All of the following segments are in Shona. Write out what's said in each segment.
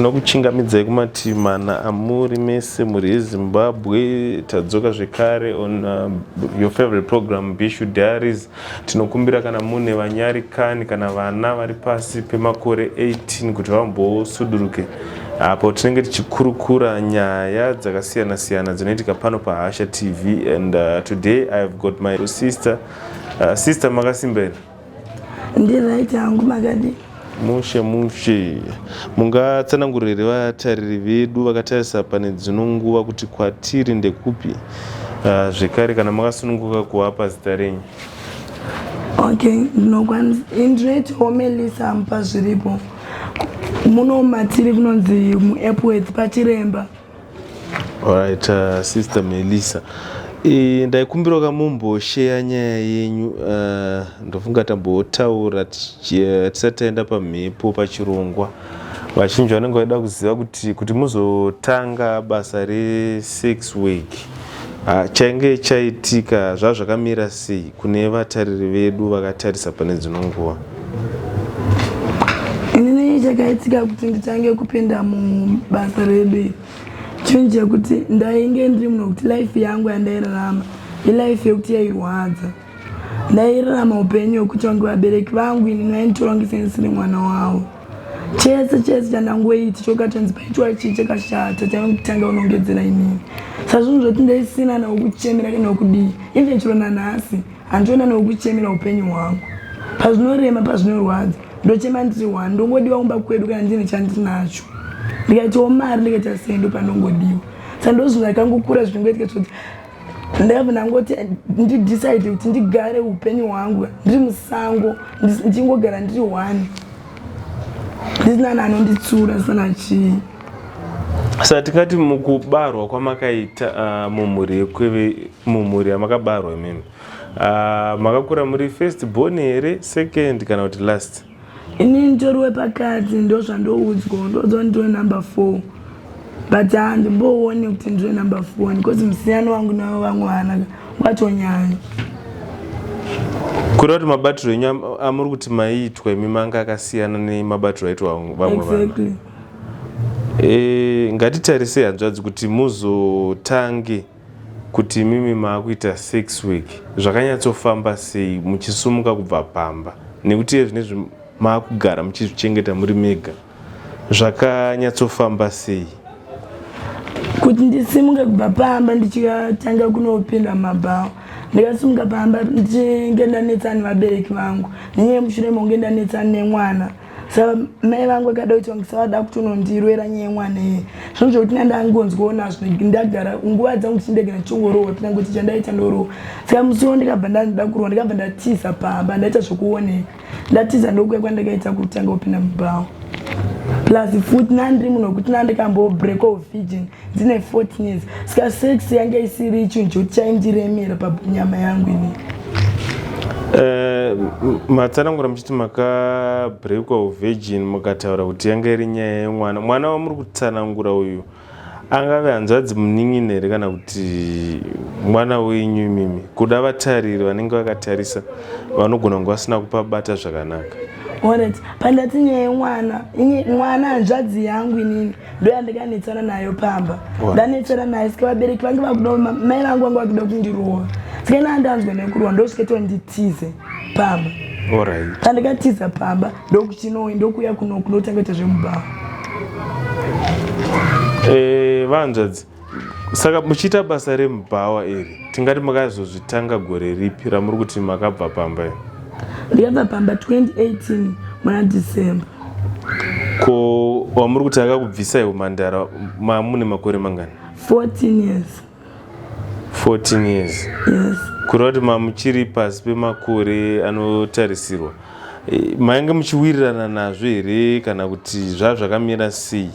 Tinokuchingamidzai kumati mana amuri mese muri Zimbabwe. Tadzoka zvekare on your favorite program Bhishu Diaries. Tinokumbira kana mune vanyari kani kana vana vari pasi pemakore 18 kuti vambosuduruke apo tinenge tichikurukura nyaya dzakasiyana siyana dzinoitika pano paHasha TV. And today I have got my sister. Sister Makasimbeni. Ndiraita hangu makadi. Mushe mungatsanangurire vatariri vedu vakatarisa pane dzino nguva kuti kwatiri ndekupi zvekare kana makasununguka kuwapa zita renyu. Okay, ndinoita homelisa pazviripo muno matiri kunonzi mu Epworth pachiremba. Alright, Sister Melissa. Ndaikumbira kamumbosheya nyaya yenyu. Ndofunga tambotaura tisataenda pamhepo pachirongwa. Vazhinji vanenge vaida kuziva kuti muzotanga basa re6 week chainge chaitika zvakamira sei kune vatariri vedu vakatarisa pane dzino nguva. Inini chakaitika kuti nditange kupinda mubasa redu chinhu chekuti ndainge ndiri munhu kuti life yangu yandairarama ilife yekuti yairwadza. Ndairarama upenyu hwekuti vange vabereki vangu ini vainditora ngisiri mwana wavo. Chese chandangoita chokatonzi paitwa chii chakashata chaitanga unongedzera inini. Sazvinhu zvoti ndaisina nekuchemera kana kudii. Even chiro nanhasi handiona nekuchemera upenyu hwangu. Pazvinorema pazvinorwadza ndochema ndiri wani ndongodiwa kumba kwedu kana ndine chandinacho. Ndikaitawo mari ndikaita sendo pandongodiwa. Saka ndozvinhu zvakangokura zvinongoitika kuti ndabva ndangoti ndidecide kuti ndigare upenyu hwangu ndiri musango ndingogara ndiri wani ndisina nanonditsura sana chii. Saka tikati mukubarwa kwamakaita mumhuri yamakabarwa imimi makakura muri first born here, second kana kuti last? Ini nditoriwe pakati ndozvandoudzwa ndodzwa ndiri number 4 but handimbooni kuti ndiri number 4 because musiyano wangu navo vamwe vana watonyanya. Kureva kuti mabatiro enyu amuri kuti maiitwa imi manga akasiyana nemabatiro aitwa vamwe vana. Exactly. Ngatitarisei hanzvadzi kuti muzotange kuti mimi maakuita 6 week zvakanyatsofamba sei muchisumuka kubva pamba nekuti zvinezvi maakugara muchizvichengeta muri mega zvakanyatsofamba sei? Kuti ndisimuke kubva pamba ndichitanga kunopinda mabhawa ndikasimuka pamba ndichinge ndanetsana nevabereki vangu nenyaya yemushure monge ndanetsana nemwana. Saka mai vangu vakada kuti vangisavada kutonondirwera nyaya yemwana iye. Zvinhu zvokuti ndangonzwawo zvino ndagara nguva dzangu tichindegera ndichingorohwa tinange kuti chandaita ndorohwa. Saka musiwo ndikabva ndada kurohwa ndikabva ndatiza pamba ndaita zvokuoneka ndatiza ndokuya kwandakaita kutanga kupinda mubhawa. Plus futi nandiri munhu wekuti nandikambo break of virgin ndine 14 years. Saka sex yange isiri chinhu chokuti chaindiremera panyama yangu ini. Matsanangura muchiti maka break of virgin mukataura kuti yanga iri nyaya yemwana. Mwana wamuri kutsanangura uyu angave hanzvadzi munin'ini here kana kuti mwana wenyu imimi? Kuda vatariri vanenge vakatarisa vanogona kunge vasina kupabata zvakanaka. Alright, pandati nyaya yemwana, mwana hanzvadzi yangu inini ndo yandikanetsana nayo pamba. Ndanetsana naye saka vabereki vange vakuda mai vangu vange vakuda kundirohwa. Saka ina handanzwa nekurohwa ndosvikaita nditize pamba. Alright. Pandikatiza pamba ndokuya kunotanga kuita zvemubhawa. Vanzvadzi, saka muchiita basa remubhawa iri tingati makazozvitanga gore ripi ramuri kuti makabva pamba iri? Ndikabva pamba 2018 mwana December. Ko wamuri kuti akakubvisai umhandara mune makore mangani? 14 years. 14 years. Yes. Kureva kuti muchiri pasi pemakore anotarisirwa mainge muchiwirirana nazvo here kana kuti zvakamira sei?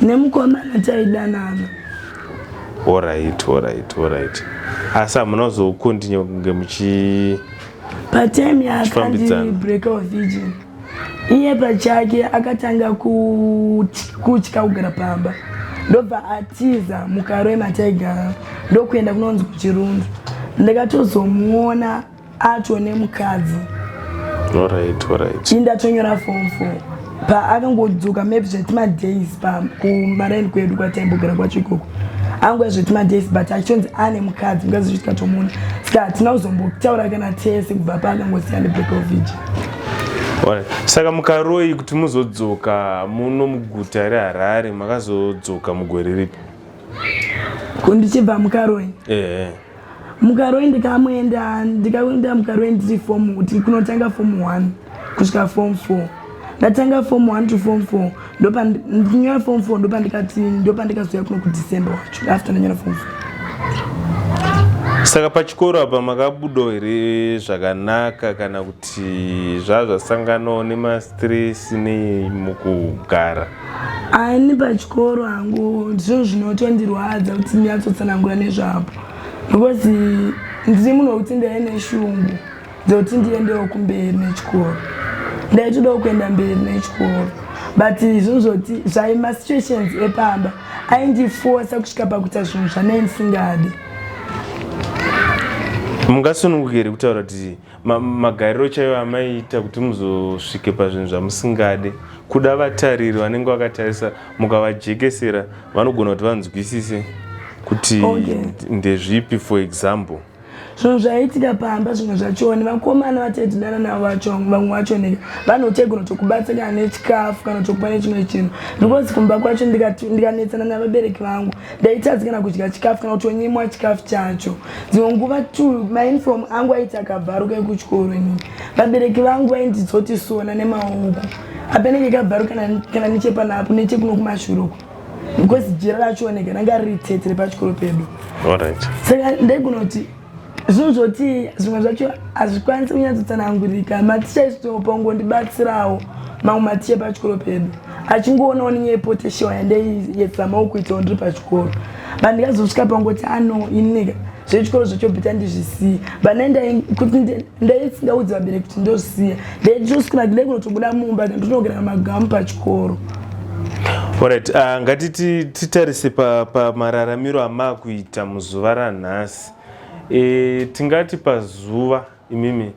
Nemukomana taidanana. Alright. Asi hamuna kuzokontinue kunge muchi patime yakandi break of virgin iye pachake akatanga kutya kugara pamba ndobva atiza mukaro wemataigara ndokuenda kunonzi kuchirundu ndikatozomuona acho nemukadzi. Alright. Indatonyora form 4 akangodzoka maybe zvetima days kumaraini kwedu kwataimbogara kwacho ikoko angu zvetima days but achonzi ane mukadzi mungazvisvika tomuna saka hatina kuzombotaura kana tese kubva paakangosiya nebrekovich. Saka mukaroi kuti muzodzoka muno muguta reHarare makazodzoka mugore ripi? Kundichibva mukaroi mukaroi ndikaenda mukaroi ndiri kunotanga form 1 kusvika form 4 ndatanga form 1 to form 4 ndinyora form 4 ndopandikazoya kuno kuDecember wacho after ndanyora form 4. Saka pachikoro apa makabudawo here zvakanaka kana kuti zvazvasanganawo nemastress nemukugara? Ani pachikoro hangu ndizvo zvinotondirwadza kuti ndinyatsotsanangura nezvapo because ndiri munhu wekuti ndaine shungu dzekuti ndiendewo kumberi nechikoro ndaitodawo kuenda mberi nechikoro but zvozoti masituations epamba aindifosa kusvika pakuita zvinhu zvanai ndisingadi. Mungasununguka here kutaura kuti magariro chaiwo amaita kuti muzosvike pazvinhu zvamusingade kuda vatariri vanenge vakatarisa mukavajekesera vanogona kuti vanzwisise kuti ndezvipi? For example zvinhu zvaitika pamba zvimwe zvachoni vakomana vataitidana navo vacho vamwe vachoneka vanotogona kutokubatsira nechikafu kana kutokupa nechimwe chinhu because kumba kwacho ndikanetsana navabereki vangu ndaitadzikana kudya chikafu kana kutonyimwa chikafu chacho. Dzimwe nguva mauniform angu aiti akabvaruka ekuchikoro inini vabereki vangu vaindidzotisona nemaoko apenenge kabvaruka kana nechepanapo nechekuno kumashuruko because jira rachooneka ranga riri tetere pachikoro pedu. Saka ndaigona kuti zvinhu zvoti zvimwe zvacho hazvikwanisi kunyatsotsanangurika. Maticha aitopa ngondibatsirawo mamwe maticha pachikoro pedu achingoonawo nenyepoteshiwa yandaiyedzamawo kuitawo ndiri pachikoro but ndikazosvika pangoti inini zvechikoro zvacho bhita ndizvisiya but ndaisingaudzi vabereki kuti ndozisiya ndaitosvika ndaikunotobuda mumba ndandinogara magamu pachikoro. Alright, ngatiti titarise pamararamiro amakuita muzuva ranhasi. Tingati pazuva imimi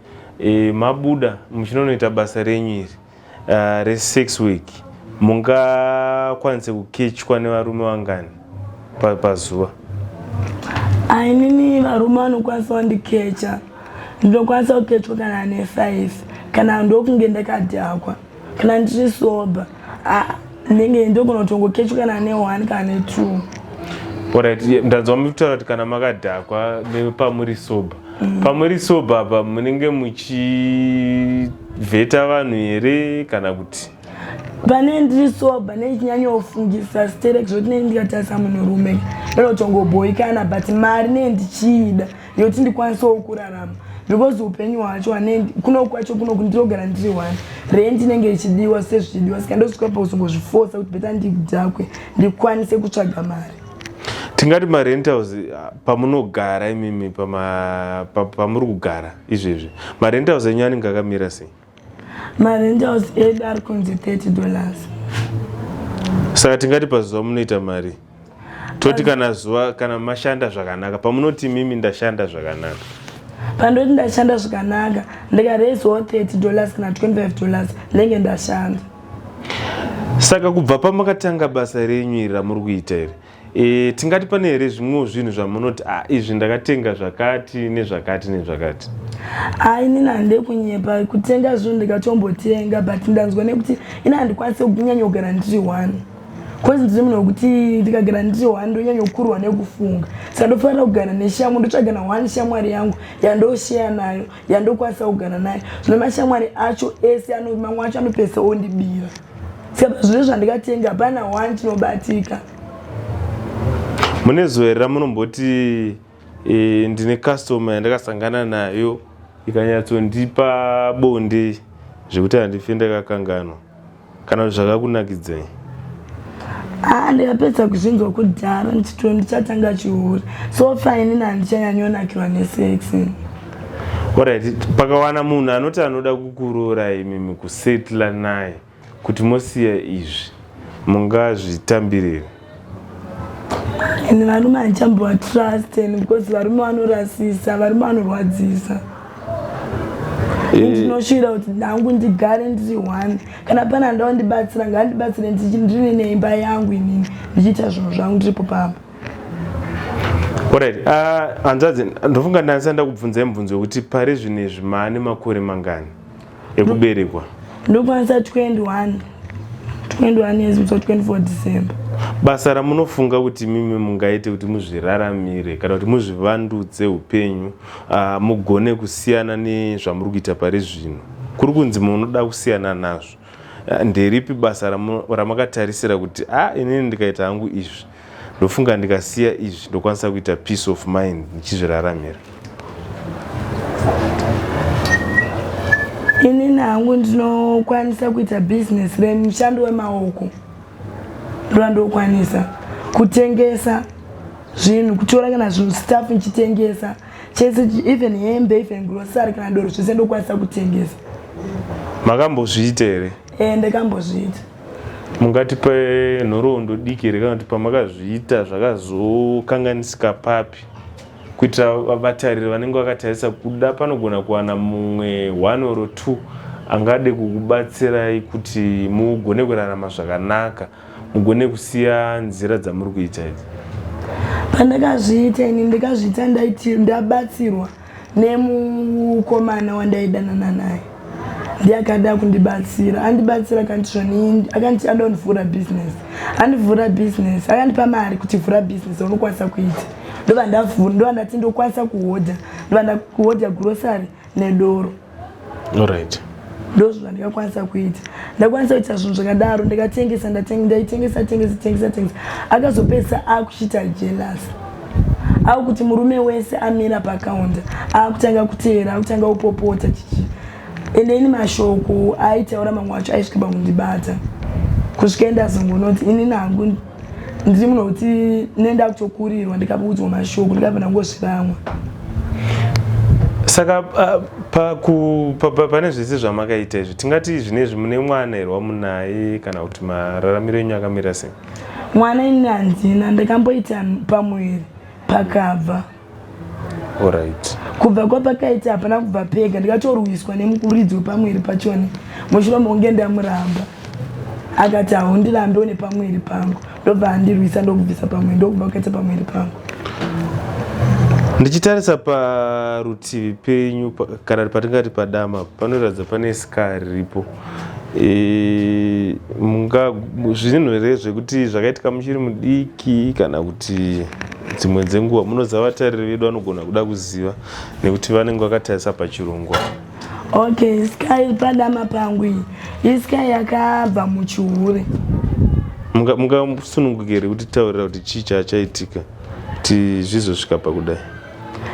mabuda muchinonoita basa renyu iri re6 week mungakwanise kuketywa nevarume vangani pazuva? Inini varume vanokwanisa kundikecha ndinokwanisa kuketywa kana ne5 kana ndokunge ndakadhakwa kana ndiri soba ndenge ndogona kutongokechwa kana ne1 kana ne2. Alright, ndanzwa mutaura kuti kana makadhakwa nepamuri soba. Pamuri soba apa munenge muchivheta vanhu here kana kuti? Pane ndiri soba nechinyanyofungisa S3x zvoti ndikatarisa munhurume ndinotongoboikana but mari nendichida yoti ndikwanisawo kurarama because upenyu hwacho kuno kwacho kuno kundirogara ndiri 1 rent inenge ichidiwa sezvichidiwa saka ndosvika pauzongozvifosa kuti beta ndidhakwe ndikwanise kutsvaga mari. Tingati marentals pamunogara imimi pamuri kugara izvezvi marentals enyu anenge akamira sei? Marentals edu ari kunzi $30. Saka tingati pazuva munoita mari toti kana zuva kana mashanda zvakanaka pamunoti mimi ndashanda zvakanaka pandoti ndashanda zvakanaka ndikarezawo $30 kana $25 ndenge ndashanda. Saka kubva pamakatanga basa renyu iri ramuri kuita iri tingati pane here zvimwewo zvinhu zvamunoti izvi ndakatenga zvakati nezvakati nezvakati? Inini handei kunyepa kutenga zvinhu ndikatombotenga but ndanzwa nekuti ini handikwanise kunyanya kugara ndiri 1 kwezi ndiri munhu wekuti ndikagara ndiri 1 ndonyanya kukurwa nekufunga saka ndofanira kugara neshamwari ndotsvaga na 1 shamwari yangu yandosheya nayo yandokwanisa kugara nayo zvino mashamwari acho ese mamwe acho anopesa ondibira saka zviro zvandikatenga hapana 1 chinobatika. Mune zuva ramunomboti ndine customer yandakasangana nayo ikanyatsondipa bonde zvekuti handife ndakakanganwa kana zvakakunakidzai? Ndikapedza kuzvinzwa kudhara ndichatanga chiuri so fine handichanyanyonakiwa nesex. Alright, pakawana munhu anoti anoda kukuroora imimi kusetla naye kuti mosiya izvi mungazvitambirira? Varume handichambowa trust because varume vanorasisa varume vanorwadzisa ndinoshira kuti nangu ndigare ndiri one kana pana ndao ndibatsira ngandibatsire ndiri neimba yangu inini ndichiita zvinhu zvangu ndiripo pamba. Alright, hanzvadzi ndofunga ndasanda kubvunza mubvunzo wekuti pari zvinezvi maane makore mangani ekuberekwa? Ndokwanisa 21 years kutsva 24 December. Basa ramunofunga kuti mimi mungaite kuti muzviraramire kana kuti muzvivandudze upenyu mugone kusiyana nezvamuri kuita pari zvino, kuri kunzi munoda kusiyana nazvo, nderipi basa ramakatarisira kuti inini ndikaita hangu izvi ndofunga ndikasiya izvi ndokwanisa kuita peace of mind ndichizviraramira? Inini hangu ndinokwanisa kuita business remushando wemaoko, ndokwanisa kutengesa zvinhu, kutora kana zvinhu staff nichitengesa chese, even hembe, even grocery kana doro zvese ndokwanisa kutengesa. Makambozviita here? Ndakambozviita. Mungatipe nhoroondo diki here kana kuti pamakazviita zvakazokanganisika papi, kuitira vatariri vanenge vakatarisa kuda panogona kuwana mumwe 1 or 2 angade kukubatsirai kuti mugone kurarama zvakanaka, mugone kusiya nzira dzamuri kuita idzi? Pandakazviita ini ndakazviita ndabatsirwa nemukomana wandaidanana naye, ndiye akada kundibatsira. Andibatsira akanti andonivhura business, andivhura business, akandipa mari kuti vhura business unokwanisa kuita. Ndova ndati ndokwanisa kuhodha, ndova ndakuhodha grocery nedoro. Alright. Ndozvo zvandikakwanisa kuita. Ndakwanisa kuita zvinhu zvakadaro, ndikatengesa ndaitengesa. Akazopedzisa akuchita jealous. Akuti murume wese amira pakaunda, akutanga kuteera, akutanga kupopota chichi. Ende ini mashoko aitaura mamwe wacho aisvika pakundibata. Kusvika ndazongonoti ini nangu ndiri munhu kuti nenda kutokurirwa ndikaudzwa mashoko ndikabva ndangozviramwa. Saka pane zvese zvamakaita izvi, tingati zvinezvi mune mwana here wamunaye kana kuti mararamiro enyu akamira sei? Mwana ini handina, ndakamboita pamwiri pakabva. Alright. Kubva kwapakaita hapana kubva pega, ndikatorwiswa nemukuridzi wepamwiri pachoni. Mushure monge ndamuramba akati haundirambe une pamwiri pangu, ndobva andirwisa ndokubvisa pamwiri, ndokubva kukaita pamwiri pangu. Ndichitarisa parutivi penyu kana patingati padama panoratidza pane skari ripo, zvinhu here zvekuti zvakaitika muchiri mudiki kana kuti dzimwe dzenguva munoziva vatariri vedu vanogona kuda kuziva nekuti vanenge vakatarisa pachirongwa? Okay, sky padama pangu iyi sky yakabva muchihure. Mungasunungukire kuti taurira kuti chii chaitika kuti zvizosvika pakudai?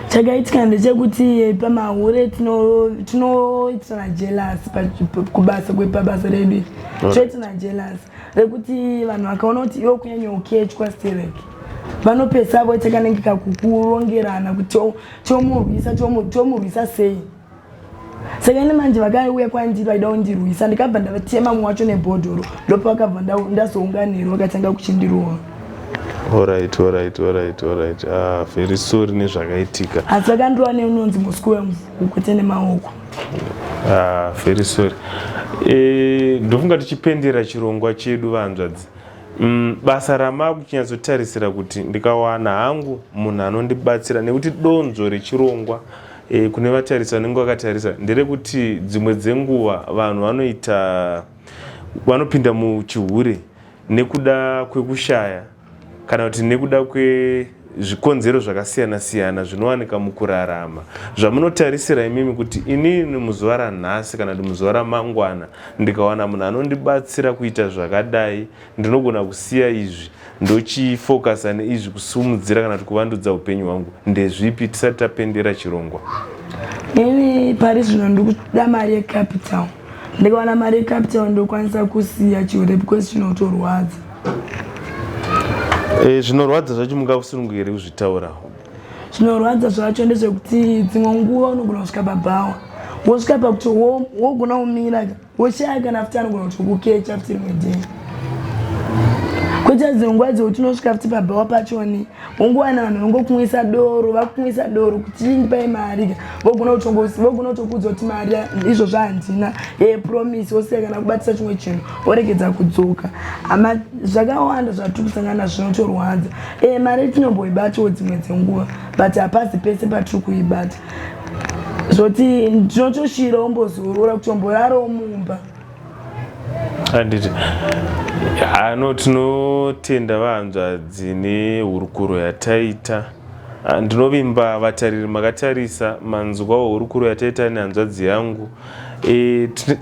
Chakaitika ndechekuti pamahure tinoitana jealous pabasa redu. Tinoitana jealous rekuti vanhu vakaona kuti iwe kunyanya uketywa stereki vanopesa voita kanenge kakukurongerana kuti tomurwisa sei. Saka ine manje vakauya kwandiri vaida kundirwisa, ndikabva ndavatema mumwe wacho nebhodhoro, ndopa vakabva ndazounganirwa vakatanga kuchindirova. Alright. Very sorry nezvakaitika. Asi vakandorova neunonzi musiki wemvuu kwete nemaoko. Very sorry. Ndofunga tichipendera chirongwa chedu vanzvadzi. Basa ramakuchinyatsotarisira kuti ndikawana hangu munhu anondibatsira nekuti donzvo rechirongwa kune vatarisa vanenge vakatarisa nderekuti dzimwe dzenguva vanhu vanopinda muchihure nekuda kwekushaya kana kuti nekuda kwezvikonzero zvakasiyana-siyana zvinowanika mukurarama. Zvamunotarisira imimi kuti inini muzuva ranhasi kana kuti muzuva ramangwana ndikawana munhu anondibatsira kuita zvakadai, ndinogona kusiya izvi ndochifokasa neizvi kusumudzira kana kuti kuvandudza upenyu hwangu. Ndezvipi tisati tapendera chirongwa? Ini pari zvino ndikuda mari yecapital. Ndikawana mari yecapital ndokwanisa kusiya chihure because chinotorwadza. Zvinorwadza zvacho mungasunungukire kuzvitaura? Zvinorwadza zvacho ndezvekuti dzimwe nguva unogona kusvika pabhawa wosvika pakuti wogona kumira woshaya kana futi anogona kuti kukecha futi rimwe dei. koita dzingwa dzoutinosvika futi pabhawa pachoni ungowana vanhu vanongokumwisa doro vakumwisa doro kuti ndipai mari vogona kutokudza kuti mari izvozvo handina promise wosiya kana kubatisa chimwe chinhu oregedza kudzoka. Ama zvakawanda zvatiri kusangana nazvo zvinotorwadza. Mari tinomboibatawo dzimwe dzenguva but hapasi pese patiri kuibata zvoti ndinotoshira wombozorora kutomborarawo mumba. Handiti tinotenda vahanzvadzi nehurukuro yataita. Ndinovimba vatariri makatarisa manzwa hurukuro yataita nehanzvadzi yangu.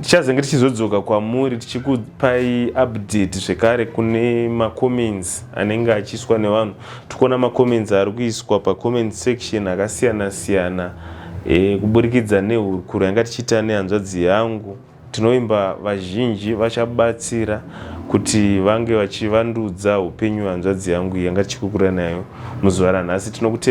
Tichazenge tichizodzoka kwamuri tichikupai update zvekare kune macomments anenge achiiswa nevanhu. Tikuona macomments ari kuiswa pacomment section akasiyana siyana kuburikidza nehurukuro yanga tichiita nehanzvadzi yangu. Tinovimba vazhinji vachabatsira kuti vange vachivandudza upenyu hwanzvadzi yangu yanga tichikukura nayo muzuva ranhasi.